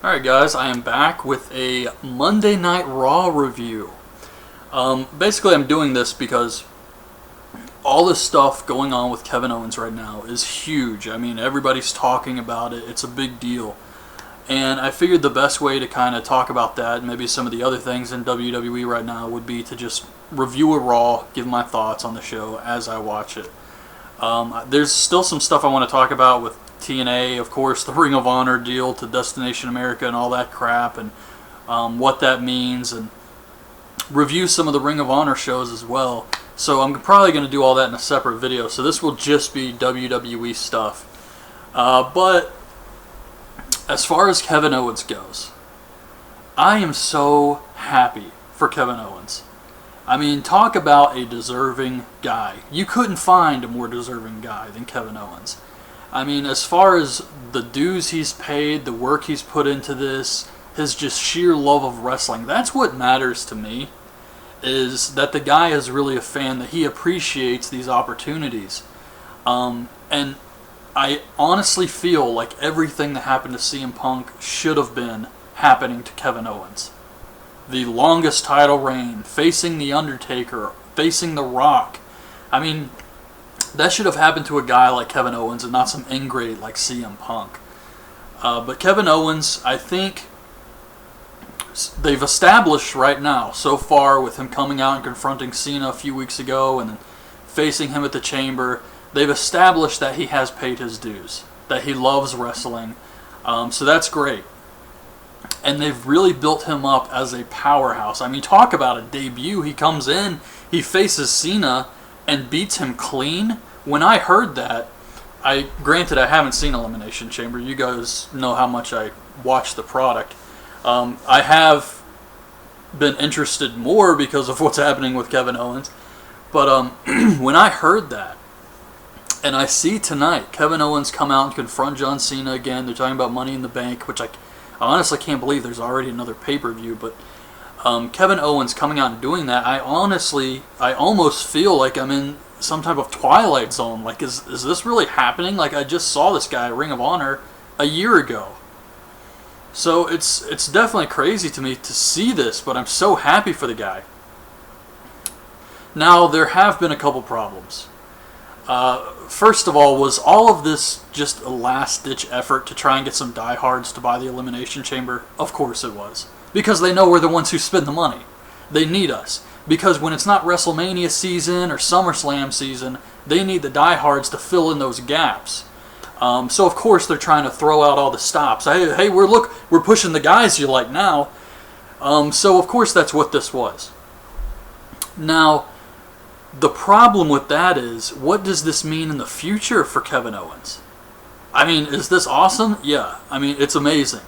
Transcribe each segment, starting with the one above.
Alright guys, I am back with a Monday Night Raw review. Basically I'm doing this because all this stuff going on with Kevin Owens right now is huge. I mean, everybody's talking about it. It's a big deal. And I figured the best way to kind of talk about that, and maybe some of the other things in WWE right now, would be to just review a Raw, give my thoughts on the show as I watch it. There's still some stuff I want to talk about with TNA, of course, the Ring of Honor deal to Destination America and all that crap, and what that means, and review some of the Ring of Honor shows as well. So I'm probably going to do all that in a separate video, so this will just be WWE stuff. But as far as Kevin Owens goes, I am so happy for Kevin Owens. I mean, talk about a deserving guy. You couldn't find a more deserving guy than Kevin Owens. I mean, as far as the dues he's paid, the work he's put into this, his just sheer love of wrestling, that's what matters to me, is that the guy is really a fan, that he appreciates these opportunities. And I honestly feel like everything that happened to CM Punk should have been happening to Kevin Owens. The longest title reign, facing The Undertaker, facing The Rock. I mean, that should have happened to a guy like Kevin Owens and not some ingrate like CM Punk. But Kevin Owens, I think they've established right now, so far, with him coming out and confronting Cena a few weeks ago and then facing him at the Chamber, they've established that he has paid his dues, that he loves wrestling. So that's great. And they've really built him up as a powerhouse. I mean, talk about a debut. He comes in, he faces Cena, and beats him clean. When I heard that, granted I haven't seen Elimination Chamber. You guys know how much I watch the product. I have been interested more because of what's happening with Kevin Owens. But when I heard that, and I see tonight Kevin Owens come out and confront John Cena again. They're talking about Money in the Bank, which I honestly can't believe there's already another pay-per-view, but Kevin Owens coming out and doing that, I almost feel like I'm in some type of Twilight Zone. Like, is this really happening? Like, I just saw this guy at Ring of Honor a year ago. So it's definitely crazy to me to see this, but I'm so happy for the guy. Now, there have been a couple problems. First of all, was all of this just a last-ditch effort to try and get some diehards to buy the Elimination Chamber? Of course it was. Because they know we're the ones who spend the money. They need us. Because when it's not WrestleMania season or SummerSlam season, they need the diehards to fill in those gaps. So of course they're trying to throw out all the stops. Hey, we're pushing the guys you like now. So of course that's what this was. Now, the problem with that is, what does this mean in the future for Kevin Owens? I mean, is this awesome? Yeah, I mean, it's amazing.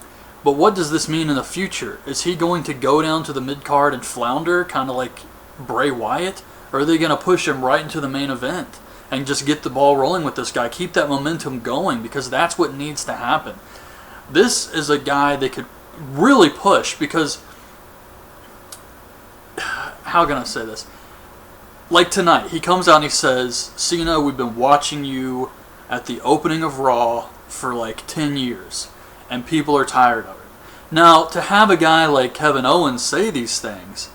But what does this mean in the future? Is he going to go down to the mid-card and flounder, kind of like Bray Wyatt? Or are they going to push him right into the main event and just get the ball rolling with this guy? Keep that momentum going, because that's what needs to happen. This is a guy they could really push, because how can I say this? Like tonight, he comes out and he says, Cena, we've been watching you at the opening of Raw for like 10 years, and people are tired of it. Now, to have a guy like Kevin Owens say these things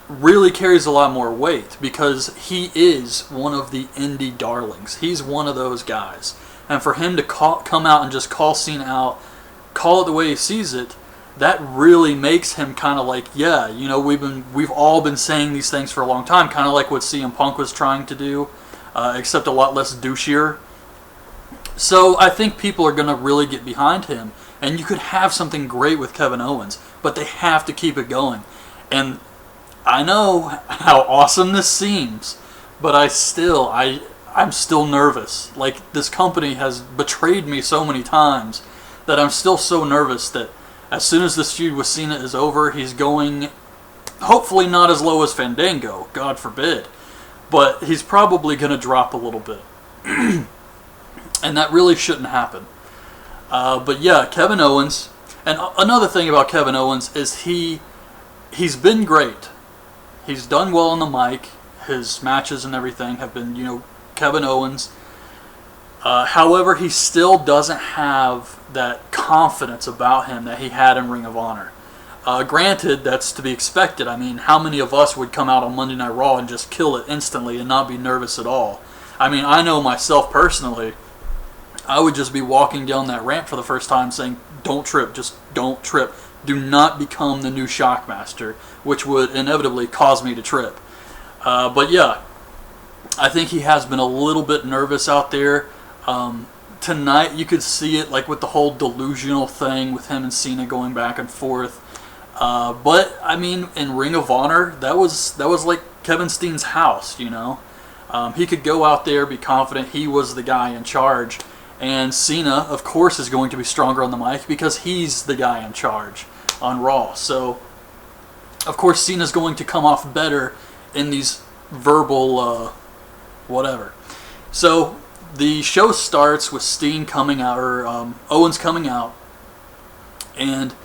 really carries a lot more weight, because he is one of the indie darlings. He's one of those guys. And for him to come out and just call Cena out, call it the way he sees it, that really makes him kind of like, yeah, you know, we've all been saying these things for a long time, kind of like what CM Punk was trying to do, except a lot less douchier. So I think people are going to really get behind him, and you could have something great with Kevin Owens, but they have to keep it going. And I know how awesome this seems, but I'm still nervous. Like, this company has betrayed me so many times that I'm still so nervous that as soon as this feud with Cena is over, he's going, hopefully not as low as Fandango, God forbid, but he's probably going to drop a little bit. And that really shouldn't happen. But yeah, Kevin Owens, and another thing about Kevin Owens is he's been great. He's done well on the mic. His matches and everything have been, Kevin Owens. However, he still doesn't have that confidence about him that he had in Ring of Honor. Granted, that's to be expected. I mean, how many of us would come out on Monday Night Raw and just kill it instantly and not be nervous at all? I mean, I know myself personally, I would just be walking down that ramp for the first time saying, don't trip, just don't trip. Do not become the new Shockmaster, which would inevitably cause me to trip. But yeah, I think he has been a little bit nervous out there. Tonight you could see it like with the whole delusional thing with him and Cena going back and forth. But I mean, in Ring of Honor, that was like Kevin Steen's house, you know. He could go out there, be confident he was the guy in charge, and Cena, of course, is going to be stronger on the mic because he's the guy in charge on Raw. So, of course, Cena's going to come off better in these verbal whatever. So the show starts with Steen coming out, or Owens coming out, and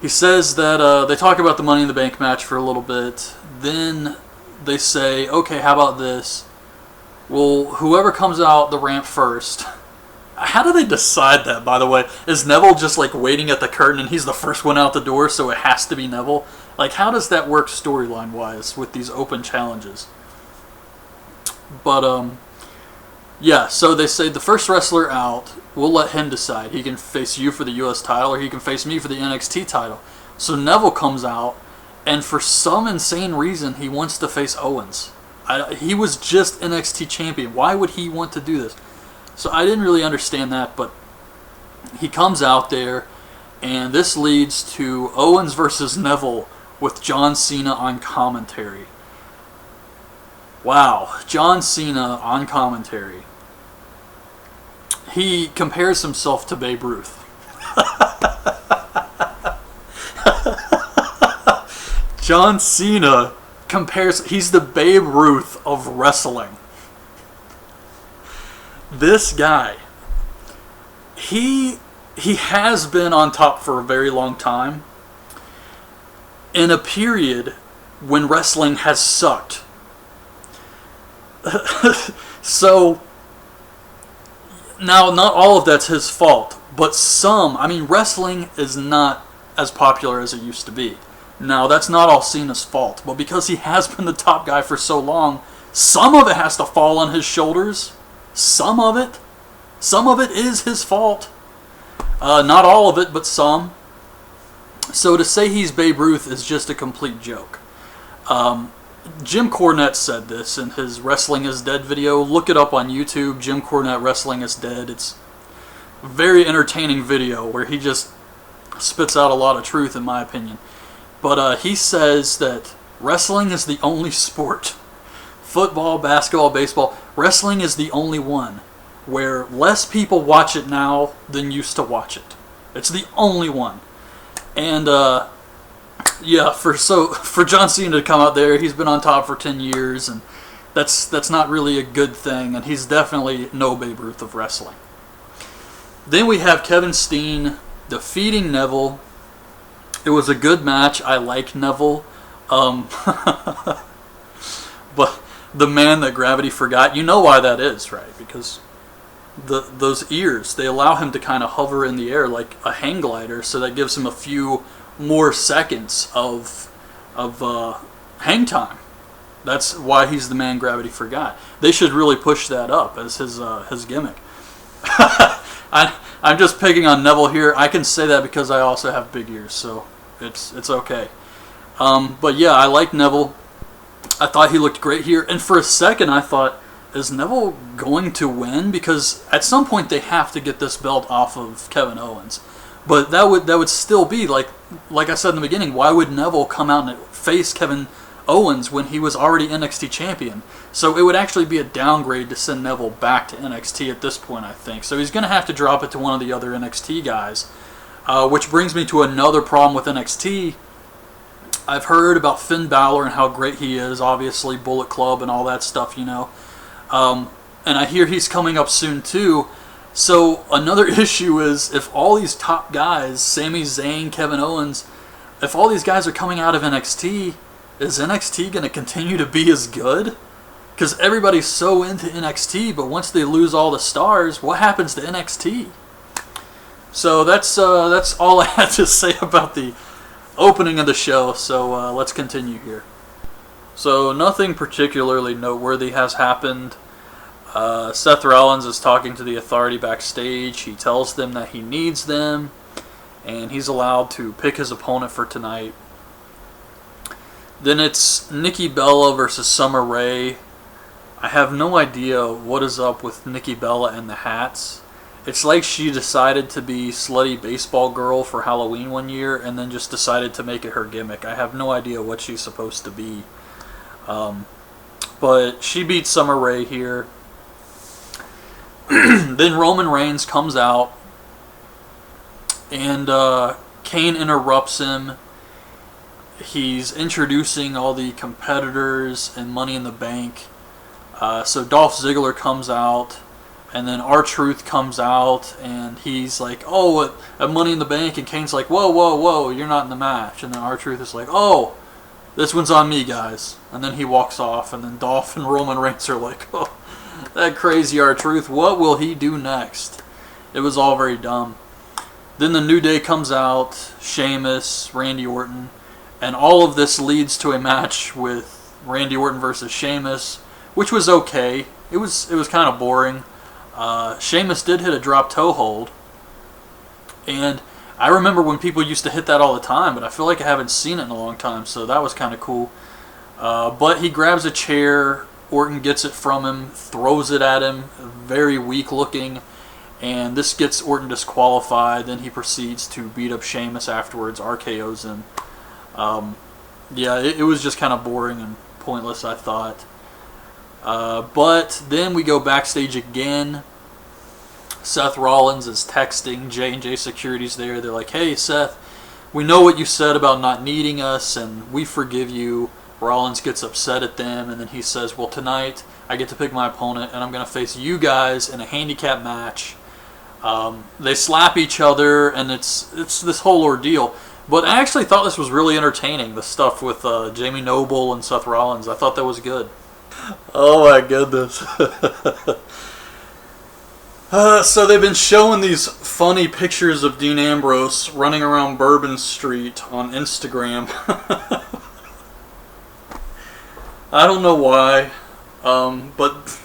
he says that they talk about the Money in the Bank match for a little bit. Then they say, okay, how about this? Well, whoever comes out the ramp first. How do they decide that, by the way? Is Neville just like waiting at the curtain and he's the first one out the door, so it has to be Neville? Like, how does that work storyline-wise with these open challenges? But, yeah, so they say the first wrestler out, we'll let him decide. He can face you for the US title or he can face me for the NXT title. So Neville comes out, and for some insane reason, he wants to face Owens. He was just NXT champion. Why would he want to do this? So I didn't really understand that, but he comes out there, and this leads to Owens versus Neville with John Cena on commentary. Wow, John Cena on commentary. He compares himself to Babe Ruth. John Cena compares, he's the Babe Ruth of wrestling. This guy, he has been on top for a very long time in a period when wrestling has sucked. So, now not all of that's his fault, but some, I mean, wrestling is not as popular as it used to be. Now, that's not all Cena's fault, but because he has been the top guy for so long, some of it has to fall on his shoulders. Some of it is his fault. Not all of it, but some. So to say he's Babe Ruth is just a complete joke. Jim Cornette said this in his Wrestling is Dead video. Look it up on YouTube, Jim Cornette Wrestling is Dead. It's a very entertaining video where he just spits out a lot of truth, in my opinion. But he says that wrestling is the only sport, football, basketball, baseball, wrestling is the only one where less people watch it now than used to watch it. It's the only one. And yeah, for John Cena to come out there, he's been on top for 10 years, and that's not really a good thing, and he's definitely no Babe Ruth of wrestling. Then we have Kevin Steen defeating Neville. It was a good match. I like Neville. But the man that gravity forgot, you know why that is, right? Because those ears, they allow him to kind of hover in the air like a hang glider, so that gives him a few more seconds of hang time. That's why he's the man gravity forgot. They should really push that up as his gimmick. I'm just picking on Neville here. I can say that because I also have big ears, so it's okay. But yeah, I like Neville. I thought he looked great here, and for a second I thought, is Neville going to win? Because at some point they have to get this belt off of Kevin Owens. But that would still be like I said in the beginning, why would Neville come out and face Kevin Owens when he was already NXT champion? So it would actually be a downgrade to send Neville back to NXT at this point, I think. So he's going to have to drop it to one of the other NXT guys, which brings me to another problem with NXT. I've heard about Finn Balor and how great he is, obviously Bullet Club and all that stuff, you know. And I hear he's coming up soon too. So another issue is if all these top guys, Sami Zayn, Kevin Owens, if all these guys are coming out of NXT, is NXT going to continue to be as good? Because everybody's so into NXT, but once they lose all the stars, what happens to NXT? So that's all I had to say about the opening of the show. So let's continue here. So nothing particularly noteworthy has happened. Seth Rollins is talking to the Authority backstage. He tells them that he needs them, and he's allowed to pick his opponent for tonight. Then it's Nikki Bella versus Summer Rae. I have no idea what is up with Nikki Bella and the hats. It's like she decided to be slutty baseball girl for Halloween one year and then just decided to make it her gimmick. I have no idea what she's supposed to be. But she beats Summer Rae here. Then Roman Reigns comes out and Kane interrupts him. He's introducing all the competitors and Money in the Bank. So Dolph Ziggler comes out, and then R-Truth comes out, and he's like, oh, at Money in the Bank, and Kane's like, whoa, whoa, whoa, you're not in the match. And then R-Truth is like, oh, this one's on me, guys. And then he walks off, and then Dolph and Roman Reigns are like, oh, that crazy R-Truth, what will he do next? It was all very dumb. Then the New Day comes out, Sheamus, Randy Orton, and all of this leads to a match with Randy Orton versus Sheamus, which was okay. It was kind of boring. Sheamus did hit a drop toe hold, and I remember when people used to hit that all the time, but I feel like I haven't seen it in a long time, so that was kind of cool. But he grabs a chair, Orton gets it from him, throws it at him, very weak looking, and this gets Orton disqualified. Then he proceeds to beat up Sheamus afterwards, RKO's him. Yeah, it was just kind of boring and pointless, I thought. But then we go backstage again. Seth Rollins is texting J&J Security's there. They're like, hey, Seth, we know what you said about not needing us, and we forgive you. Rollins gets upset at them, and then he says, well, tonight I get to pick my opponent, and I'm going to face you guys in a handicap match. They slap each other, and it's this whole ordeal. But I actually thought this was really entertaining, the stuff with Jamie Noble and Seth Rollins. I thought that was good. Oh my goodness. So they've been showing these funny pictures of Dean Ambrose running around Bourbon Street on Instagram. I don't know why, but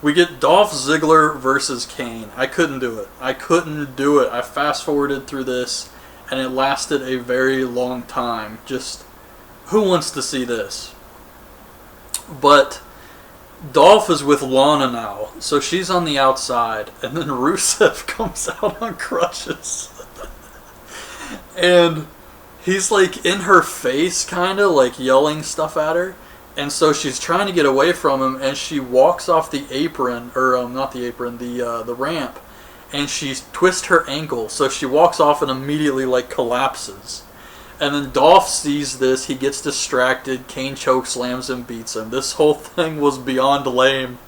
we get Dolph Ziggler versus Kane. I couldn't do it. I fast forwarded through this, and it lasted a very long time. Just, who wants to see this? But Dolph is with Lana now, so she's on the outside, and then Rusev comes out on crutches. And he's like in her face, kind of like yelling stuff at her. And so she's trying to get away from him, and she walks off the apron, or not the apron, the ramp, and she twists her ankle. So she walks off and immediately like collapses. And then Dolph sees this, he gets distracted, Kane choke slams him, beats him. This whole thing was beyond lame.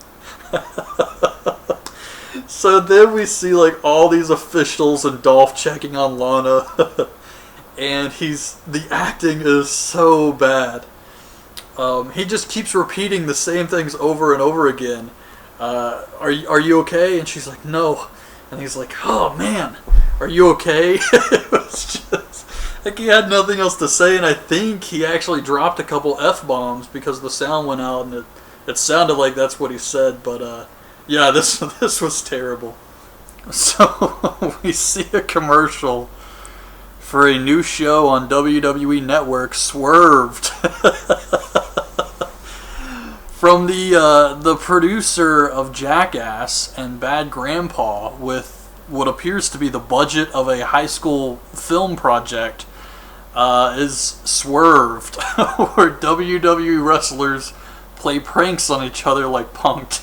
So then we see like all these officials and Dolph checking on Lana. And the acting is so bad. He just keeps repeating the same things over and over again. Are you okay? And she's like, no. And he's like, oh man, are you okay? It was just like he had nothing else to say, and I think he actually dropped a couple F-bombs because the sound went out, and it sounded like that's what he said, but yeah, this was terrible. So we see a commercial for a new show on WWE Network, Swerved. From the producer of Jackass and Bad Grandpa, with what appears to be the budget of a high school film project, is Swerved, where WWE wrestlers play pranks on each other like Punk'd.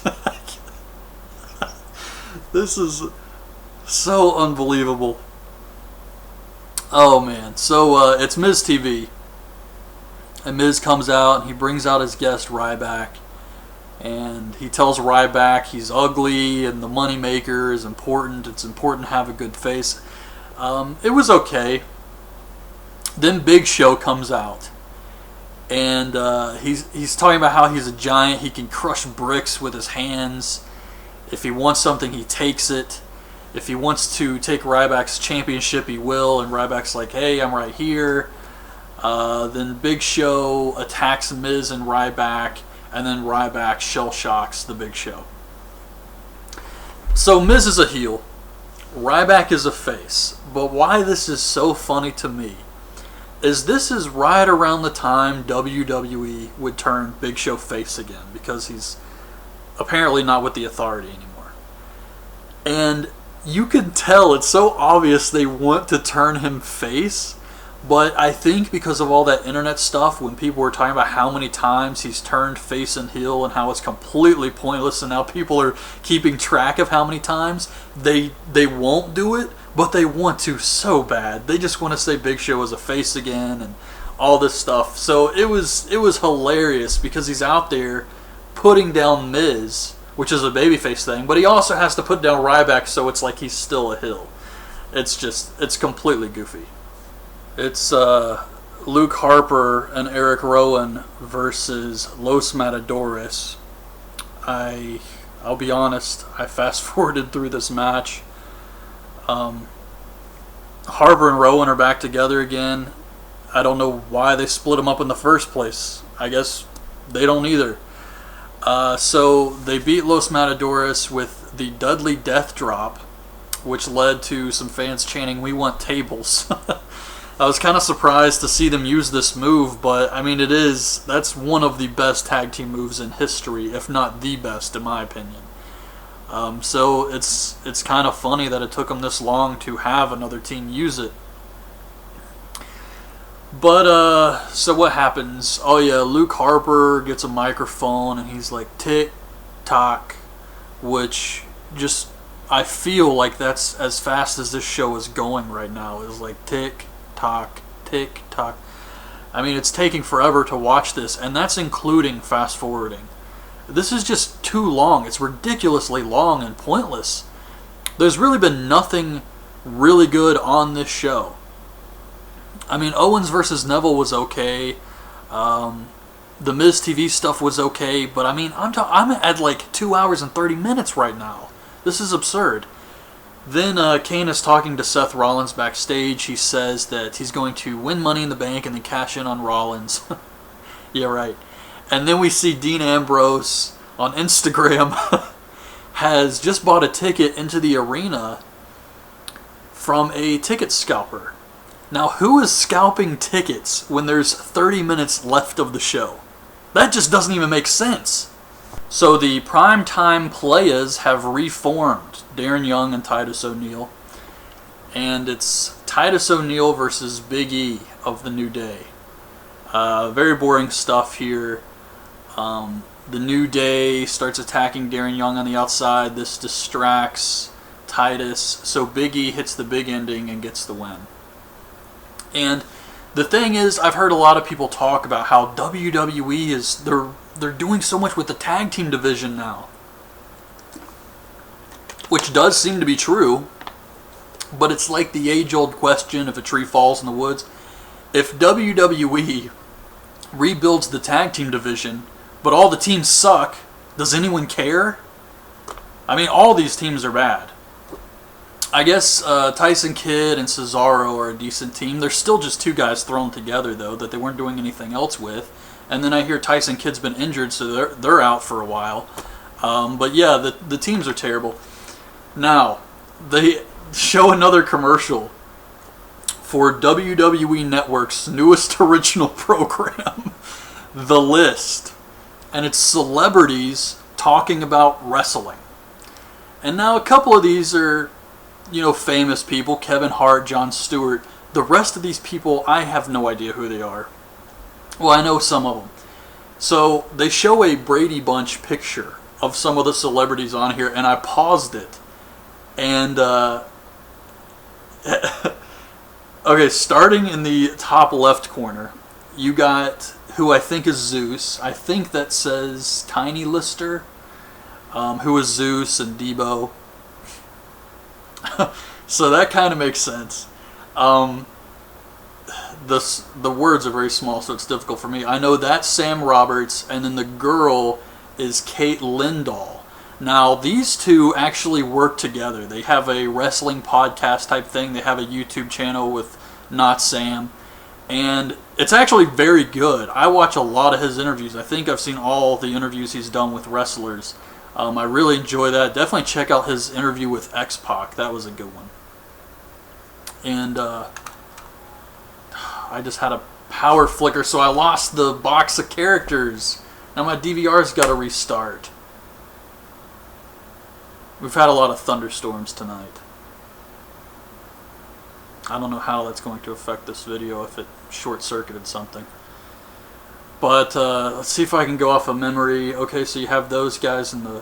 This is so unbelievable. Oh man, so it's Miz TV. And Miz comes out, and he brings out his guest Ryback. And he tells Ryback he's ugly and the moneymaker is important. It's important to have a good face. It was okay. Then Big Show comes out. And he's talking about how he's a giant. He can crush bricks with his hands. If he wants something, he takes it. If he wants to take Ryback's championship, he will. And Ryback's like, hey, I'm right here. Then Big Show attacks Miz and Ryback. And then Ryback shell shocks the Big Show. So Miz is a heel. Ryback is a face. But why this is so funny to me is this is right around the time WWE would turn Big Show face again, because he's apparently not with the Authority anymore. And you can tell, it's so obvious they want to turn him face, but I think because of all that internet stuff, when people were talking about how many times he's turned face and heel and how it's completely pointless, and now people are keeping track of how many times, they won't do it, but they want to so bad. They just want to say Big Show is a face again and all this stuff. So it was hilarious because he's out there putting down Miz, which is a babyface thing, but he also has to put down Ryback, so it's like he's still a heel. It's completely goofy. It's Luke Harper and Erick Rowan versus Los Matadores. I'll be honest, I fast forwarded through this match. Harper and Rowan are back together again. I don't know why they split them up in the first place. I guess they don't either. So they beat Los Matadores with the Dudley Death Drop, which led to some fans chanting, "We want tables." I was kind of surprised to see them use this move, but I mean, that's one of the best tag team moves in history, if not the best, in my opinion. So it's kind of funny that it took them this long to have another team use it. But, so what happens? Oh yeah, Luke Harper gets a microphone and he's like, tick, tock, which just, I feel like that's as fast as this show is going right now, is like tick, tock, tick, tock. I mean, it's taking forever to watch this, and that's including fast forwarding. This is just too long. It's ridiculously long and pointless. There's really been nothing really good on this show. I mean, Owens versus Neville was okay. The Miz TV stuff was okay, but I mean, I'm at like 2 hours and 30 minutes right now. This is absurd. Then Kane is talking to Seth Rollins backstage. He says that he's going to win Money in the Bank and then cash in on Rollins. Yeah, right. And then we see Dean Ambrose on Instagram has just bought a ticket into the arena from a ticket scalper. Now, who is scalping tickets when there's 30 minutes left of the show? That just doesn't even make sense. So the primetime players have reformed, Darren Young and Titus O'Neil. And it's Titus O'Neil versus Biggie of the New Day. Very boring stuff here. The New Day starts attacking Darren Young on the outside. This distracts Titus. So Biggie hits the big ending and gets the win. And the thing is, I've heard a lot of people talk about how WWE is, they're doing so much with the tag team division now. Which does seem to be true. But it's like the age-old question, if a tree falls in the woods. If WWE rebuilds the tag team division, but all the teams suck, does anyone care? I mean, all these teams are bad. I guess Tyson Kidd and Cesaro are a decent team. They're still just two guys thrown together, though, that they weren't doing anything else with. And then I hear Tyson Kidd's been injured, so they're out for a while. But yeah, the teams are terrible. Now, they show another commercial for WWE Network's newest original program, The List. And it's celebrities talking about wrestling. And now a couple of these are, famous people, Kevin Hart, Jon Stewart. The rest of these people, I have no idea who they are. Well, I know some of them. So they show a Brady Bunch picture of some of the celebrities on here, and I paused it. And, okay, starting in the top left corner, you got who I think is Zeus. I think that says Tiny Lister, who is Zeus and Debo. So that kind of makes sense. the words are very small, so it's difficult for me. I know that's Sam Roberts, and then the girl is Kate Lindahl. Now, these two actually work together. They have a wrestling podcast type thing. They have a YouTube channel with Not Sam. And it's actually very good. I watch a lot of his interviews. I think I've seen all the interviews he's done with wrestlers. I really enjoy that. Definitely check out his interview with X-Pac. That was a good one. And I just had a power flicker, so I lost the box of characters. Now my DVR's got to restart. We've had a lot of thunderstorms tonight. I don't know how that's going to affect this video if it short-circuited something. But let's see if I can go off of memory. Okay, so you have those guys in the...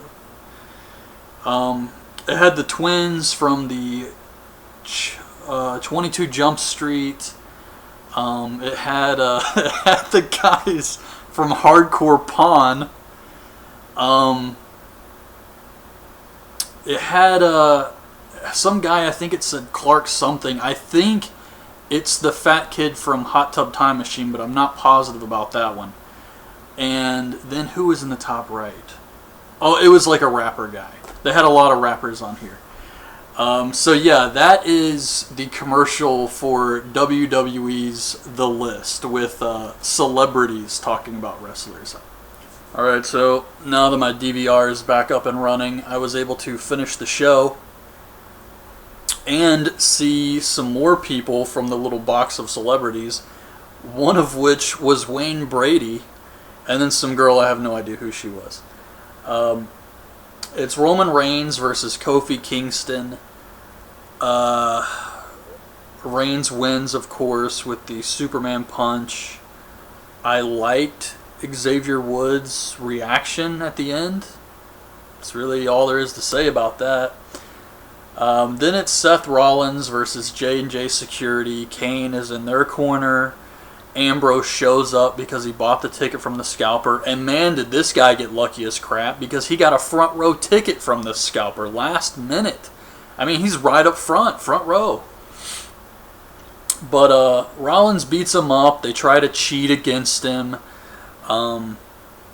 it had the twins from the 22 Jump Street. It had it had the guys from Hardcore Pawn. It had some guy, I think it said Clark something. I think it's the fat kid from Hot Tub Time Machine, but I'm not positive about that one. And then who was in the top right? Oh, it was like a rapper guy. They had a lot of rappers on here. So yeah, that is the commercial for WWE's The List with celebrities talking about wrestlers. Alright, so now that my DVR is back up and running, I was able to finish the show and see some more people from the little box of celebrities, one of which was Wayne Brady, and then some girl I have no idea who she was. It's Roman Reigns versus Kofi Kingston. Reigns wins, of course, with the Superman punch. I liked Xavier Woods' reaction at the end. That's really all there is to say about that. Then it's Seth Rollins versus J&J Security. Kane is in their corner. Ambrose shows up because he bought the ticket from the scalper. And man, did this guy get lucky as crap, because he got a front row ticket from the scalper last minute. I mean, he's right up front row. But Rollins beats him up. They try to cheat against him.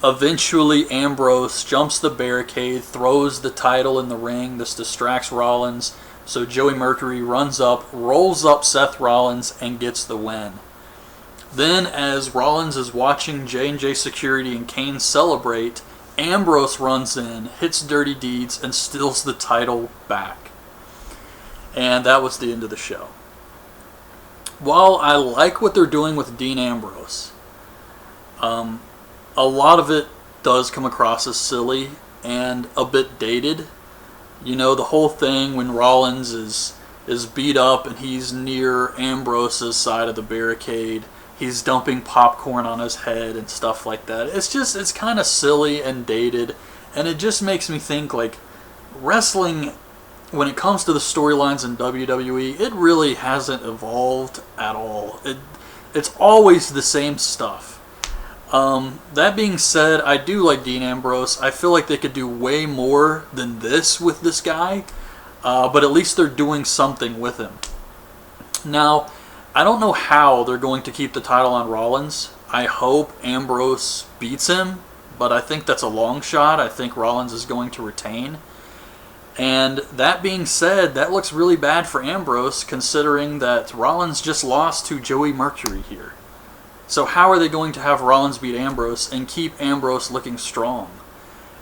Eventually, Ambrose jumps the barricade, throws the title in the ring. This distracts Rollins. So Joey Mercury runs up, rolls up Seth Rollins, and gets the win. Then, as Rollins is watching J&J Security and Kane celebrate, Ambrose runs in, hits Dirty Deeds, and steals the title back. And that was the end of the show. While I like what they're doing with Dean Ambrose, a lot of it does come across as silly and a bit dated. You know, the whole thing when Rollins is beat up and he's near Ambrose's side of the barricade, he's dumping popcorn on his head and stuff like that. It's kind of silly and dated, and it just makes me think, like, wrestling, when it comes to the storylines in WWE, it really hasn't evolved at all. It's always the same stuff. That being said, I do like Dean Ambrose. I feel like they could do way more than this with this guy, but at least they're doing something with him. Now, I don't know how they're going to keep the title on Rollins. I hope Ambrose beats him, but I think that's a long shot. I think Rollins is going to retain. And that being said, that looks really bad for Ambrose, considering that Rollins just lost to Joey Mercury here. So how are they going to have Rollins beat Ambrose and keep Ambrose looking strong?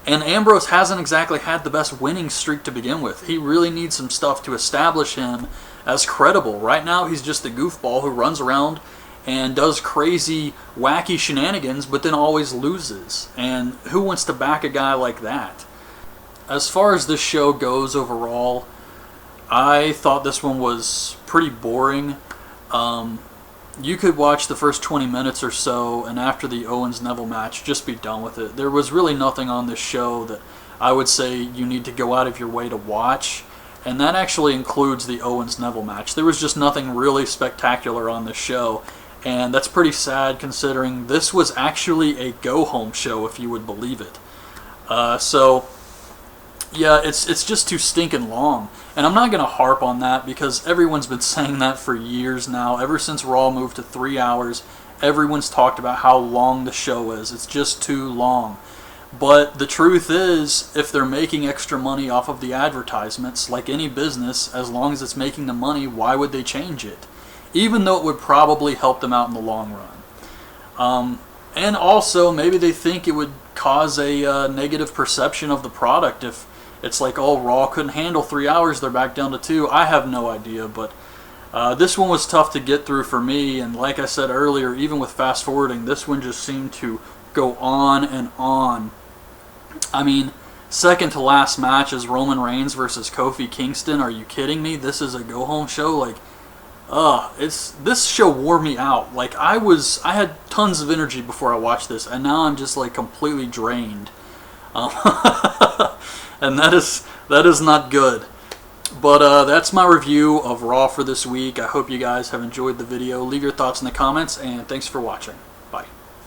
And Ambrose hasn't exactly had the best winning streak to begin with. He really needs some stuff to establish him as credible. Right now, he's just a goofball who runs around and does crazy, wacky shenanigans, but then always loses. And who wants to back a guy like that? As far as this show goes overall, I thought this one was pretty boring. You could watch the first 20 minutes or so, and after the Owens-Neville match, just be done with it. There was really nothing on this show that I would say you need to go out of your way to watch, and that actually includes the Owens-Neville match. There was just nothing really spectacular on this show, and that's pretty sad considering this was actually a go-home show, if you would believe it. So, Yeah, it's just too stinking long. And I'm not going to harp on that because everyone's been saying that for years now. Ever since Raw moved to 3 hours, everyone's talked about how long the show is. It's just too long. But the truth is, if they're making extra money off of the advertisements, like any business, as long as it's making the money, why would they change it? Even though it would probably help them out in the long run. And also, maybe they think it would cause a negative perception of the product if it's like, oh, Raw couldn't handle 3 hours, they're back down to 2. I have no idea, but this one was tough to get through for me, and like I said earlier, even with fast forwarding, this one just seemed to go on and on. I mean, second to last match is Roman Reigns versus Kofi Kingston. Are you kidding me? This is a go-home show? Like, this show wore me out. Like, I had tons of energy before I watched this, and now I'm just like completely drained. And that is not good. But that's my review of Raw for this week. I hope you guys have enjoyed the video. Leave your thoughts in the comments, and thanks for watching.